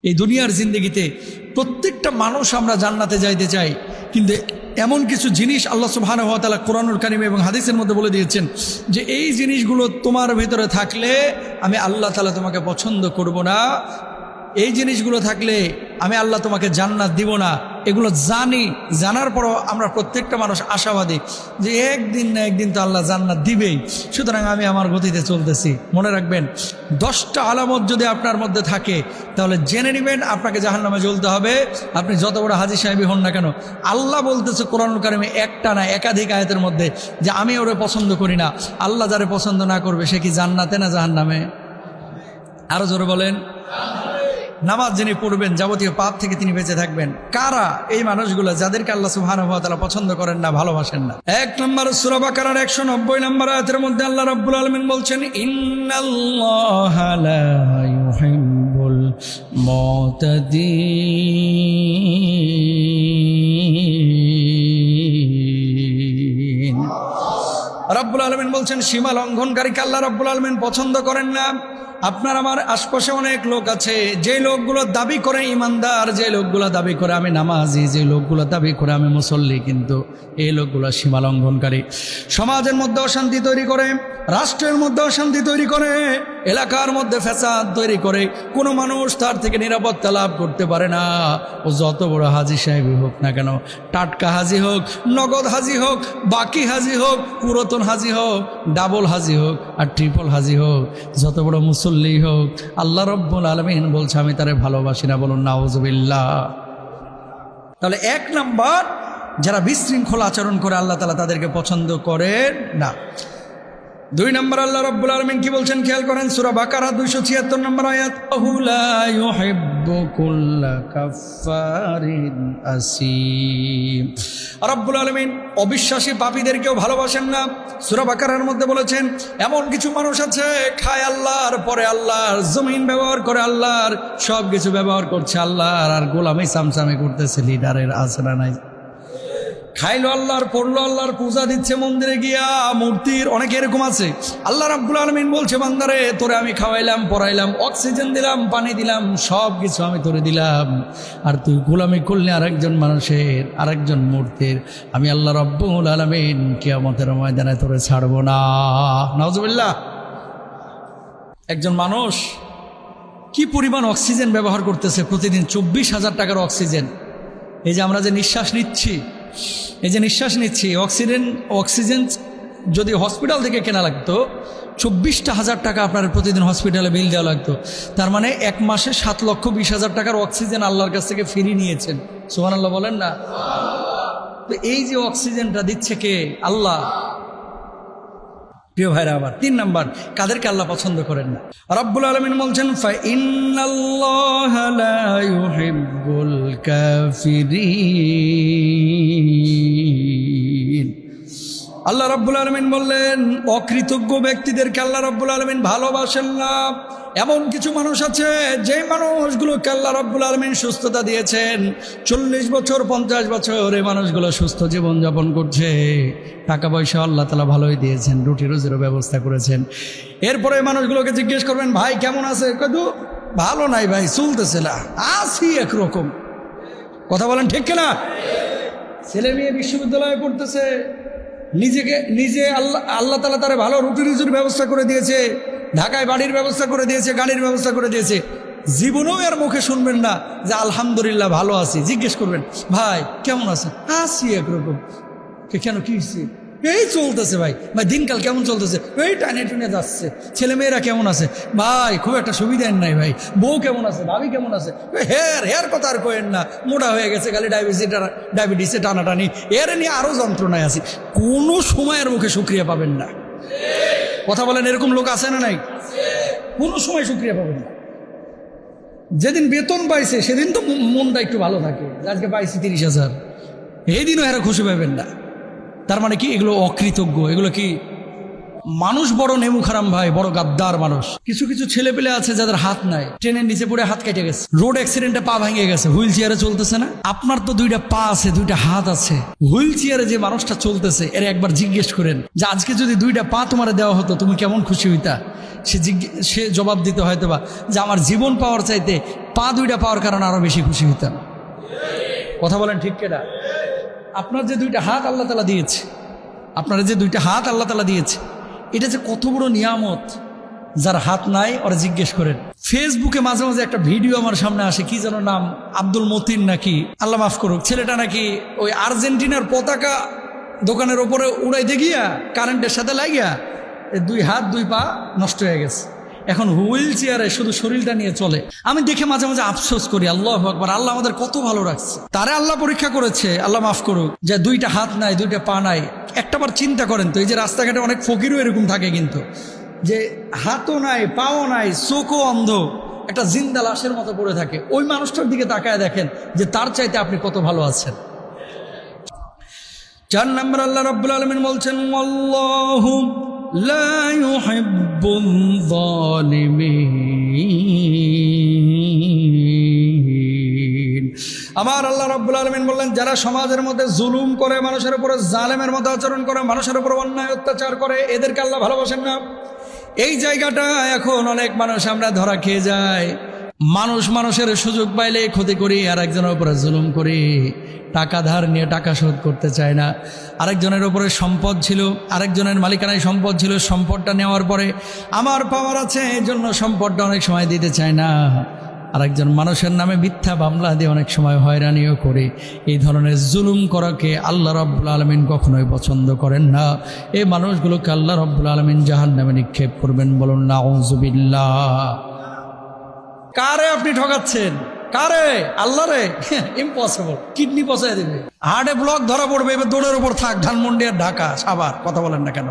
এই দুনিয়ার জিন্দগিতে প্রত্যেকটা মানুষ আমরা জান্নাতে যাইতে চাই, কিন্তু এমন কিছু জিনিস আল্লাহ সুবহানাহু ওয়া তাআলা কোরআনুল কারীম এবং হাদিসের মধ্যে বলে দিয়েছেন যে এই জিনিসগুলো তোমার ভেতরে থাকলে আমি আল্লাহ তাআলা তোমাকে পছন্দ করব না, এই জিনিসগুলো থাকলে আমি আল্লাহ তোমাকে জান্নাত দিব না। এগুলো জানার পরও আমরা প্রত্যেকটা মানুষ আশাবাদী যে একদিন না একদিন তো আল্লাহ জান্নাত দিবেই, সুতরাং আমি আমার গতিতে চলতেছি। মনে রাখবেন, 10টা আলামত যদি আপনার মধ্যে থাকে তাহলে জেনে নেবেন আপনাকে জাহান্নামে জ্বলতে হবে, আপনি যত বড় হাজী সাহেবই হন না কেন। আল্লাহ বলতেছে কোরআনুল কারীমে একটা না একাধিক আয়াতের মধ্যে যে আমি ওরে পছন্দ করি না। আল্লাহ যারে পছন্দ না করবে সে কি জান্নাতে না জাহান্নামে? আরো জোরে বলেন। নামাজ যিনি পড়বেন যাবতীয় পাপ থেকে তিনি বেঁচে থাকবেন। কারা এই মানুষগুলো যাদেরকে আল্লাহ সুবহানাহু ওয়া তাআলা পছন্দ করেন না, ভালোবাসেন না? 1 নম্বর সূরা বাকারার 190 নম্বর আয়াতের মধ্যে আল্লাহ রাব্বুল আলামিন বলছেন, ইন্নাল্লাহা লা ইউহিব্বুল মুতাদিন। রাব্বুল আলামিন বলছেন সীমা লঙ্ঘনকারীকে আল্লাহ রাব্বুল আলামিন পছন্দ করেন না। আপনার আমার আশপাশে অনেক লোক আছে যে লোকগুলো দাবি করে ইমানদার, যে লোকগুলো দাবি করে আমি নামাজি, যে লোকগুলো দাবি করে আমি মুসল্লি, কিন্তু এই লোকগুলো সীমা লঙ্ঘনকারী। সমাজের মধ্যে অশান্তি তৈরি করে, রাষ্ট্রের মধ্যে অশান্তি তৈরি করে, এলাকার মধ্যে ফ্যাসাদ তৈরি করে, কোনো মানুষ তার থেকে নিরাপত্তা লাভ করতে পারে না। ও যত বড় হাজী সাহেবই হোক না কেন, টাটকা হাজি হোক, নগদ হাজি হোক, বাকি হাজি হোক, পুরাতন হাজি হোক, ডাবল হাজি হোক আর ট্রিপল হাজি হোক, যত বড় মুসল্লি হোক, আল্লাহ রাব্বুল আলামিন বলছে আমি তারে ভালোবাসি না। বলুন নাউজুবিল্লাহ। তাহলে 1 নাম্বার, যারা বিশৃঙ্খল আচরণ করে আল্লাহ তাআলা তাদেরকে পছন্দ করেন না। 2 নম্বর আল্লাহ রাব্বুল আলামিন কি বলছেন খেয়াল করেন, সূরা বাকারা 276 নম্বর আয়াত, লা ইউহিব্বু কুল্লা কাফফারিন আসীম। রাব্বুল আলামিন অবিশ্বাসী পাপীদেরকেও ভালোবাসেন না। সূরা বাকারার মধ্যে বলেছেন এমন কিছু মানুষ আছে খায় আল্লাহর, পরে আল্লাহর, জমিন ব্যবহার করে আল্লাহর, সব কিছু ব্যবহার করছে আল্লাহর, আর গোলামি সামসামি করতেছে লিডারের। আছে না নাই? খাইলো আল্লাহর, পড়লো আল্লাহর, পূজা দিচ্ছে মন্দিরে গিয়া মূর্তির, অনেক এরকম আছে। আল্লাহ রাব্বুল আলামিন বলছে বান্দারে তোরে আমি খাওয়াইলাম, পড়াইলাম, অক্সিজেন দিলাম, পানি দিলাম, সব কিছু আমি তোরে দিলাম, আর তুই গোলামি করলে আরেকজন মানুষের, আরেকজন মূর্তির। আমি আল্লাহ রাব্বুল আলামিন কিয়ামতের ময়দানে তোরে ছাড়বো না। নাউজুবিল্লাহ। একজন মানুষ কি পরিমাণ অক্সিজেন ব্যবহার করতেছে প্রতিদিন, 24,000 টাকার অক্সিজেন। এই যে আমরা যে নিঃশ্বাস নিচ্ছি, অক্সিজেন যদি হসপিটাল থেকে কেনা লাগতো 24,000 টাকা আপনার প্রতিদিন হসপিটালে বিল দেওয়া লাগতো। তার মানে 1 মাসে 7,20,000 টাকার অক্সিজেন আল্লাহর কাছ থেকে ফ্রি নিয়েছেন। সুবহানাল্লাহ বলেন না? তো এই যে অক্সিজেনটা দিচ্ছে কে? আল্লাহ। প্রিয় ভাইরা আমার, 3 নাম্বার, কাদেরকে আল্লাহ পছন্দ করেন না? রাব্বুল আলামিন বলছেন ফা ইন্নাল্লাহা লা ইউহিব্বুল কাফিরিন। আল্লাহ রাব্বুল আলামিন বললেন অকৃতজ্ঞ ব্যক্তিদেরকে আল্লাহ রাব্বুল আলামিন ভালোবাসেন না। এমন কিছু মানুষ আছে যে মানুষগুলোকে আল্লাহ রাব্বুল আলামিন সুস্থতা দিয়েছেন, 40 বছর 50 বছর এই মানুষগুলো সুস্থ জীবনযাপন করছে, টাকা পয়সা আল্লাহ তাআলা ভালোই দিয়েছেন, রুটি রুজির ব্যবস্থা করেছেন। এরপরে এই মানুষগুলোকে জিজ্ঞেস করবেন ভাই কেমন আছে? কিন্তু ভালো নাই ভাই, চলতেছে না, আছি একরকম। কথা বলেন ঠিক কিনা? ছেলে মেয়ে বিশ্ববিদ্যালয়ে পড়তেছে, নিজে আল্লাহ তাআলা তারে ভালো রুটি রুজির ব্যবস্থা করে দিয়েছে, ঢাকায় বাড়ির ব্যবস্থা করে দিয়েছে, গাড়ির ব্যবস্থা করে দিয়েছে। জীবনেও এর মুখে শুনবেন না যে আলহামদুলিল্লাহ ভালো আছি। জিজ্ঞেস করবেন ভাই কেমন আছেন? আছি একরকম। কেন, কি হচ্ছে? এই চলতেছে ভাই। দিনকাল কেমন চলতেছে? এই টানে টুনে যাচ্ছে। ছেলে মেয়েরা কেমন আছে? ভাই খুব একটা সুবিধার নাই ভাই। বউ কেমন আছে? ভাবি কেমন আছে? হেয়ার কথা আর কয়েন না, মোটা হয়ে গেছে, খালি ডায়াবেটিসে টানাটানি, এর নিয়ে আরো যন্ত্রণায় আছি। কোনো সময়ের মুখে শুকরিয়া পাবেন না। কথা বলেন, এরকম লোক আছে না নাই? কোনো সময় শুকরিয়া পাবেন না। যেদিন বেতন পাইছে সেদিন তো মনটা একটু ভালো থাকে, আজকে পাইছি 30,000, এই দিনও এরা খুশি পাবেন না। তার মানে কি? এগুলো অকৃতজ্ঞ, এগুলো কি মানুষ বড় নেমু খারাম ভাই, বড় গাদ্দার মানুষ। কিছু কিছু ছেলে পেলে আছে যাদের হাত নাই, ট্রেনের নিচে পড়ে হাত কেটে গেছে, রোড অ্যাক্সিডেন্টে পা ভেঙে গেছে, হুইল চেয়ারে চলতেছে না। আপনার তো দুইটা পা আছে, দুইটা হাত আছে, হুইল চেয়ারে যে মানুষটা চলতেছে এর একবার জিজ্ঞেস করেন যে আজকে যদি দুইটা পা তোমার দেওয়া হতো তুমি কেমন খুশি হইতা? সে জবাব দিতে হয়তো বা যে আমার জীবন পাওয়ার চাইতে পা দুইটা পাওয়ার কারণে আরো বেশি খুশি হইতাম। কথা বলেন ঠিক কেনা? আপনার যে দুইটা হাত আল্লাহ তাআলা দিয়েছে, আপনারা যে দুইটা হাত আল্লাহ তাআলা দিয়েছে, এটা যে কত বড় নিয়ামত। যার হাত নাই ওরা জিজ্ঞেস করেন। ফেসবুকে মাঝে মাঝে একটা ভিডিও আমার সামনে আসে, কি যেন নাম, আব্দুল মতিন নাকি, আল্লাহ মাফ করুক, ছেলেটা নাকি ওই আর্জেন্টিনার পতাকা দোকানের ওপরে উড়াইতে গিয়া কারেন্টের সাথে লাগিয়া দুই হাত দুই পা নষ্ট হয়ে গেছে। এখন হুইল চেয়ারে শুধু শরীরটা নিয়ে চলে। আমি দেখে মাঝে মাঝে আফসোস করি, আল্লাহু আকবার, আল্লাহ আমাদের কত ভালো রাখছে। তারে আল্লাহ পরীক্ষা করেছে, আল্লাহ মাফ করুক, যে দুইটা হাত নাই দুইটা পা নাই। একটাবার চিন্তা করেন তো, এই যে রাস্তাঘাটে অনেক ফকিরও এরকম থাকে কিন্তু, যে হাতও নাই পাও নাই চোখও অন্ধ, একটা জিন্দা লাশের মতো পড়ে থাকে। ওই মানুষটার দিকে তাকায় দেখেন যে তার চাইতে আপনি কত ভালো আছেন। 4 নম্বর আল্লাহ রাব্বুল আলামিন বলছেন, আল্লাহু লা ইউহিব্বুল যালিমিন। আমার আল্লাহ রাব্বুল আলামিন বললেন, যারা সমাজের মধ্যে জুলুম করে, মানুষের উপরে জালেমের মতো আচরণ করে, মানুষের উপর অন্যায় অত্যাচার করে, এদেরকে আল্লাহ ভালোবাসেন না। এই জায়গাটা এখন অনেক মানুষ আমরা ধরা খেয়ে যায়। মানুষের সুযোগ পাইলে ক্ষতি করি, আরেকজনের উপরে জুলুম করি, টাকা ধার নিয়ে টাকা শোধ করতে চায় না। আরেকজনের উপরে সম্পদ ছিল, আরেকজনের মালিকানায় সম্পদ ছিল, সম্পদটা নেওয়ার পরে আমার পাওয়ার আছে এই জন্য সম্পদটা অনেক সময় দিতে চায় না। আরেকজন মানুষের নামে মিথ্যা মামলা দিয়ে অনেক সময় হয়রানিও করে। এই ধরনের জুলুম করাকে আল্লাহ রাব্বুল আলামিন কখনোই পছন্দ করেন না। এই মানুষগুলোকে আল্লাহ রাব্বুল আলামিন জাহান্নামে নিক্ষেপ করবেন। বলুন নাউযুবিল্লাহ। কারে আপনি ঠকাচ্ছেন? কারে? আল্লাহরে? ইম্পসিবল, কিডনি পচায় দেবে, হার্টে ব্লক ধরা পড়বে, এবার দৌড়ের উপর থাক, ধানমন্ডি আর ঢাকা সাভার, কথা বলেন না কেন?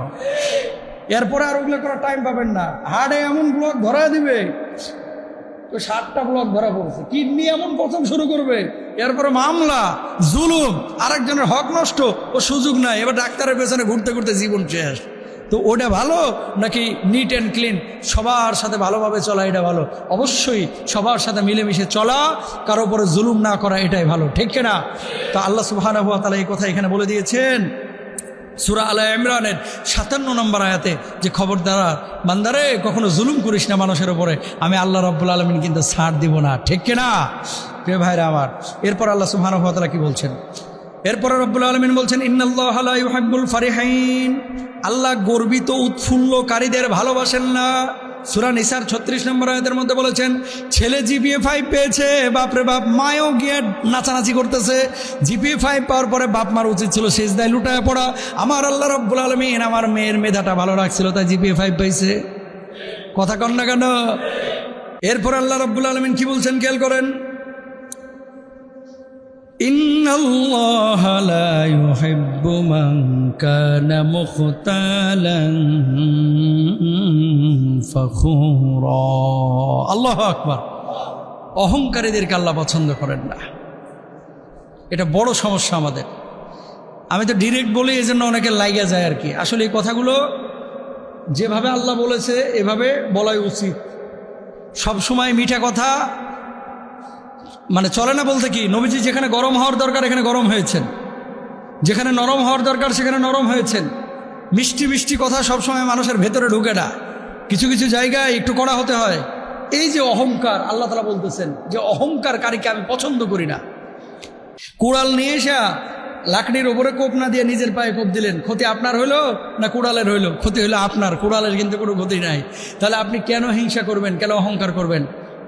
এরপরে আর ওগুলো করার টাইম পাবেন না। হার্টে এমন ব্লক ধরা দিবে, তো 7টা ব্লক ধরা পড়ছে, কিডনি এমন প্রথম শুরু করবে, এরপরে মামলা, জুলুম, আরেকজনের হক নষ্ট, ও সুযোগ নাই, এবার ডাক্তারের পেছনে ঘুরতে ঘুরতে জীবন শেষ। তো ওটা ভালো নাকি নিট অ্যান্ড ক্লিন সবার সাথে ভালোভাবে চলা এটা ভালো? অবশ্যই সবার সাথে মিলেমিশে চলা, কারো উপরে জুলুম না করা, এটাই ভালো, ঠিক কিনা? তো আল্লাহ সুবহানাহু ওয়া তাআলা এই কথা এখানে বলে দিয়েছেন সূরা আলে ইমরানের 57 নম্বর আয়াতে, যে খবরদার বান্দারে কখনো জুলুম করিস না মানুষের উপরে, আমি আল্লাহ রাব্বুল আলামিন কিন্তু ছাড় দিব না, ঠিক কিনা প্রিয় ভাইরা আমার? এরপর আল্লাহ সুবহানাহু ওয়া তাআলা কি বলছেন? এরপরে রব্বুল আলামিন বলছেন, ইন্নাল্লাহা লা ইউহিব্বুল ফারিহিন, আল্লাহ গর্বিত উৎফুল্লকারীদের ভালোবাসেন না। সূরা নিসার 36 নম্বর আয়াতের মধ্যে বলেছেন, ছেলে জিপিএ 5 পেয়েছে, বাপরে বাপ, মায়ও গিয়ে নাচানাচি করতেছে। জিপিএ 5 পাওয়ার পরে বাপ মার উচিত ছিল সিজদায় লুটায় পড়া। আমার আল্লাহ রাব্বুল আলামিন আমার মেয়ের মেধাটা ভালো রাখছিল, তাই জিপিএ 5 পাইছে। কথা কন না কেন? এরপর আল্লাহ রাব্বুল আলামিন কি বলছেন খেয়াল করেন, ইন্নাল্লাহা লা ইউহিব্বু মান কানা মুখতালান ফখুরা। আল্লাহু আকবার। অহংকারীদেরকে আল্লাহ পছন্দ করেন না। এটা বড় সমস্যা আমাদের। আমি তো ডিরেক্ট বলি, এই জন্য অনেকে লাইগা যায় আর কি। আসলে এই কথাগুলো যেভাবে আল্লাহ বলেছে এভাবে বলাই উচিত। সবসময় মিঠা কথা মানে চলে না, বলতে কি, নবীজি যেখানে গরম হওয়ার দরকার এখানে গরম হয়েছেন, যেখানে নরম হওয়ার দরকার সেখানে নরম হয়েছেন। মিষ্টি মিষ্টি কথা সবসময় মানুষের ভেতরে ঢুকে না, কিছু কিছু জায়গায় একটু কড়া হতে হয়। এই যে অহংকার, আল্লাহ তাআলা বলতেছেন যে অহংকারকারীকে আমি পছন্দ করি না। কুড়াল নিয়ে এসে লাকড়ির ওপরে কোপ না দিয়ে নিজের পায়ে কোপ দিলেন, ক্ষতি আপনার হইলো না কুড়ালের হইলো? ক্ষতি হইলো আপনার, কুড়ালের কিন্তু কোনো ক্ষতি নাই। তাহলে আপনি কেন হিংসা করবেন, কেন অহংকার করবেন?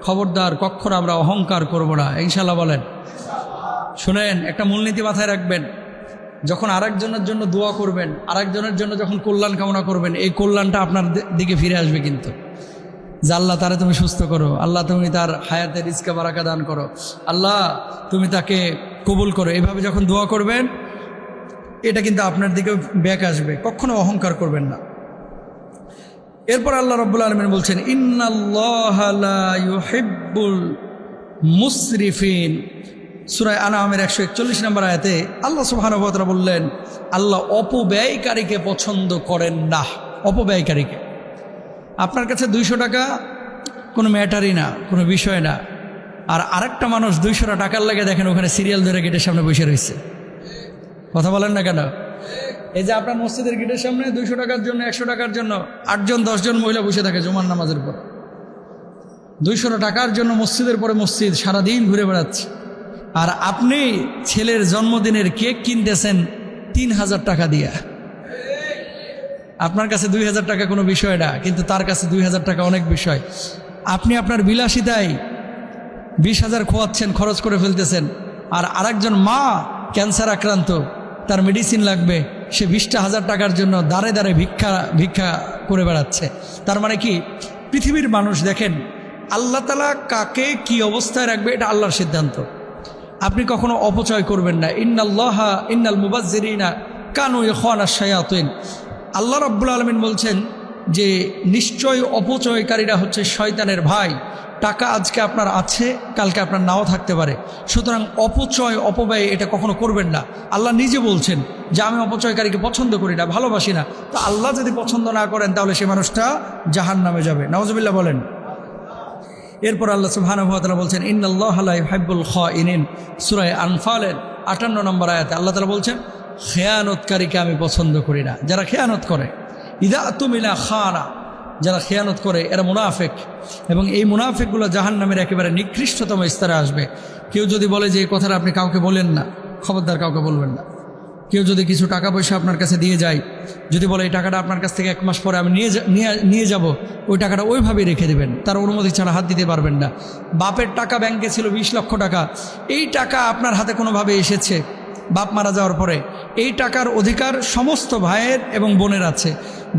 খবরদার, কখনো আমরা অহংকার করব না, ইনশাল্লাহ বলেন। শুনেন, একটা মূলনীতি মাথায় রাখবেন, যখন আরেকজনের জন্য দোয়া করবেন, আরেকজনের জন্য যখন কল্যাণ কামনা করবেন, এই কল্যাণটা আপনার দিকে ফিরে আসবে কিন্তু। যে আল্লাহ তারে তুমি সুস্থ করো, আল্লাহ তুমি তার হায়াতের রিজকে বারাকা দান করো, আল্লাহ তুমি তাকে কবুল করো, এভাবে যখন দোয়া করবেন এটা কিন্তু আপনার দিকে ব্যাক আসবে। কখনো অহংকার করবেন না। এরপর আল্লাহ রাব্বুল আলামিন বলছেন, ইন্নাল্লাহা লা ইউহিব্বুল মুসরিফিন। সূরা আনআমের 141 নম্বর আয়াতে আল্লাহ সুবহানাহু ওয়া তাআলা বললেন, আল্লাহ অপব্যয়কারীকে পছন্দ করেন না। অপব্যয়কারীকে। আপনার কাছে 200 টাকা কোনো ম্যাটারই না, কোনো বিষয় না, আর আরেকটা মানুষ 200 টাকার লাগে দেখেন ওখানে সিরিয়াল ধরে গেটের সামনে বসে রয়েছে। কথা বলেন না কেন? এই যে আপনার মসজিদের গেটের সামনে 200 টাকার জন্য 100 টাকার জন্য 8জন 10জন মহিলা বসে থাকে জুমার নামাজের পর। 200 টাকার জন্য মসজিদের পরে মসজিদ সারাদিন ঘুরে বেড়াচ্ছে, আর আপনি ছেলের জন্মদিনের কেক কিনতেছেন 3000 টাকা দিয়া। আপনার কাছে 2000 টাকা কোনো বিষয় না, কিন্তু তার কাছে 2000 টাকা অনেক বিষয়। আপনি আপনার বিলাসিতায় 20,000 খোয়াচ্ছেন, খরচ করে ফেলতেছেন, আর আরেকজন মা ক্যান্সার আক্রান্ত, তার মেডিসিন লাগবে, সে 20,000 টাকার জন্য দাঁড়ে দাঁড়ে ভিক্ষা করে বেড়াচ্ছে। তার মানে কি, পৃথিবীর মানুষ দেখেন আল্লাহ তাআলা কাকে কি অবস্থায় রাখবে এটা আল্লাহর সিদ্ধান্ত। আপনি কখনো অপচয় করবেন না। ইন্নাল মুবাজ্জিরিনা কানু ইখওয়ানাশ শায়াতিন। আল্লাহ রাব্বুল আলামিন বলছেন যে নিশ্চয় অপচয়কারীরা হচ্ছে শয়তানের ভাই। টাকা আজকে আপনার আছে, কালকে আপনার নাও থাকতে পারে, সুতরাং অপচয় অপব্যয় এটা কখনো করবেন না। আল্লাহ নিজে বলছেন যে আমি অপচয়কারীকে পছন্দ করি না, ভালোবাসি না। তো আল্লাহ যদি পছন্দ না করেন তাহলে সে মানুষটা জাহান্নামে যাবে। নাউজুবিল্লাহ বলেন। এরপর আল্লাহ সুবহানাহু ওয়া তাআলা বলছেন ইন্নাল্লাহা লা ইউহিব্বুল খাইনিন। সূরা আনফালের 58 নম্বর আয়াতে আল্লাহ তাআলা বলছেন খেয়ানতকারীকে আমি পছন্দ করি না। যারা খেয়ানত করে, ইদা তুমিলা খানা, যারা খেয়ানত করে এরা মুনাফিক, এবং এই মুনাফিকগুলো জাহান্নামের একেবারে নিকৃষ্টতম স্তরে আসবে। কেউ যদি বলে যে এই কথাটা আপনি কাউকে বলেন না, খবরদার কাউকে বলবেন না। কেউ যদি কিছু টাকা পয়সা আপনার কাছে দিয়ে যায়, যদি বলে এই টাকাটা আপনার কাছ থেকে 1 মাস পরে আমি নিয়ে যাব, ওই টাকাটা ওইভাবেই রেখে দেবেন, তার অনুমতি ছাড়া হাত দিতে পারবেন না। বাপের টাকা ব্যাংকে ছিল 20 লক্ষ টাকা, এই টাকা আপনার হাতে কোনোভাবে এসেছে বাপ মারা যাওয়ার পরে, এই টাকার অধিকার সমস্ত ভাইয়ের এবং বোনের আছে।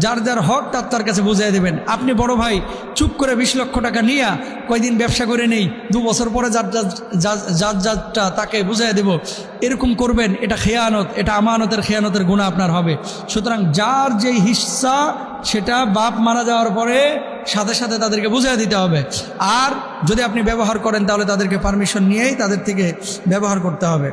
যার যার হক তার কাছে বুঝিয়ে দেবেন। আপনি বড় ভাই চুপ করে 20 লক্ষ টাকা নিয়ে কয়দিন ব্যবসা করে নেই, 2 বছর পরে যারটা তাকে বুঝিয়ে দেব, এরকম করবেন, এটা খেয়ানত, এটা আমানতের খেয়ানতের গুনাহ আপনার হবে। সুতরাং যার যেই হিস্সা সেটা বাপ মারা যাওয়ার পরে সাথে সাথে তাদেরকে বুঝিয়ে দিতে হবে। আর যদি আপনি ব্যবহার করেন তাহলে তাদেরকে পারমিশন নিয়েই তাদের থেকে ব্যবহার করতে হবে।